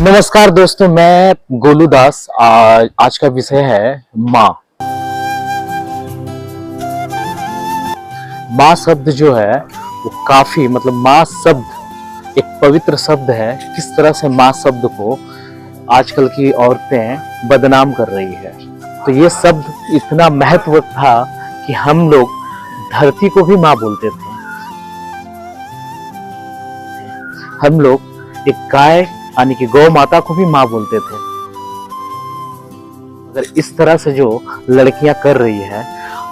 नमस्कार दोस्तों, मैं गोलू दास। आज का विषय है माँ। माँ शब्द जो है वो काफी माँ शब्द एक पवित्र शब्द है। किस तरह से माँ शब्द को आजकल की औरतें बदनाम कर रही है। तो ये शब्द इतना महत्व था कि हम लोग धरती को भी माँ बोलते थे। हम लोग एक गाय यानी कि गौ माता को भी माँ बोलते थे। अगर इस तरह से जो लड़कियां कर रही है,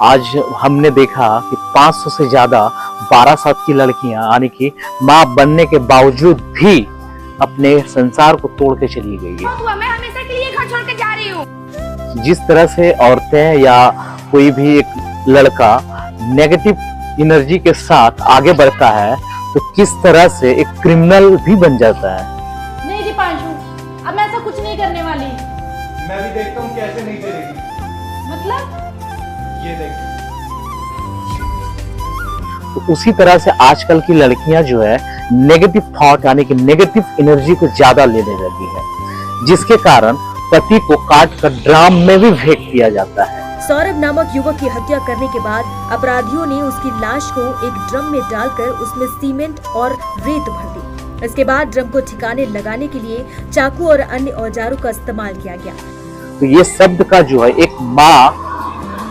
आज हमने देखा कि 500 से ज्यादा 12 साल की लड़कियां यानी कि माँ बनने के बावजूद भी अपने संसार को तोड़ के चली गई है। मैं हमेशा के लिए घर छोड़ के जा रही हूँ। जिस तरह से औरतें या कोई भी एक लड़का नेगेटिव एनर्जी के साथ आगे बढ़ता है, तो किस तरह से एक क्रिमिनल भी बन जाता है। नहीं दीपांशु, अब मैं ऐसा कुछ नहीं करने वाली। मैं भी देखता हूँ कैसे नहीं करेगी। मतलब ये देख। तो उसी तरह से आजकल की लड़कियां जो है नेगेटिव थॉट यानी कि नेगेटिव एनर्जी को ज्यादा लेने लगी है, जिसके कारण पति को काट कर ड्राम में भी फेंक दिया जाता है। सौरभ नामक युवक की हत्या करने के बाद अपराधियों ने उसकी लाश को एक ड्रम में डालकर उसमें सीमेंट और रेत भर दी। इसके बाद ड्रम को ठिकाने लगाने के लिए चाकू और अन्य औजारों का इस्तेमाल किया गया। तो ये शब्द का जो है, एक माँ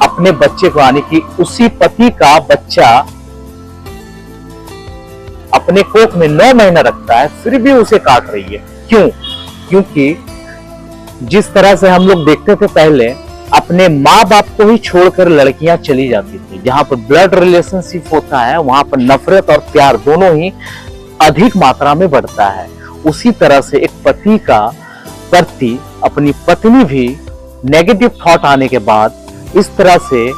अपने बच्चे को यानी कि उसी पति का बच्चा अपने कोख में 9 महीना रखता है, फिर भी उसे काट रही है। क्यों? क्योंकि जिस तरह से हम लोग देखते थे पहले, अपने माँ बाप को ही छोड़कर लड़कियां चली जाती थी। जहां पर ब्लड रिलेशनशिप होता है, वहां पर नफरत और प्यार दोनों ही अधिक मात्रा में बढ़ता है। उसी तरह से एक पति का प्रति अपनी पत्नी भी नेगेटिव थॉट आने के बाद इस तरह से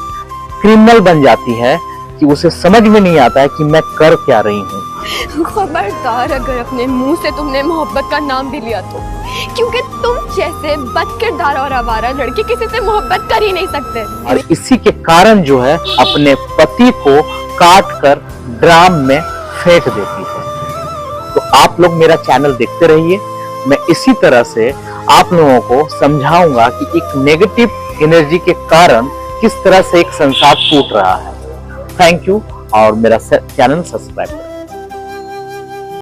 क्रिमिनल बन जाती है कि उसे समझ में नहीं आता है कि मैं कर क्या रही हूँ। खबरदार अगर अपने मुंह से तुमने मोहब्बत का नाम भी लिया तो, क्योंकि तुम जैसे बदकिरदार और आवारा लड़के किसी से मोहब्बत कर ही नहीं सकते। और इसी के कारण जो है अपने पति को काट कर ड्राम में फेंक देती है। तो आप लोग मेरा चैनल देखते रहिए। मैं इसी तरह से आप लोगों को समझाऊंगा कि एक नेगेटिव एनर्जी के कारण किस तरह से एक संसार टूट रहा है। थैंक यू, और मेरा चैनल सब्सक्राइब करें।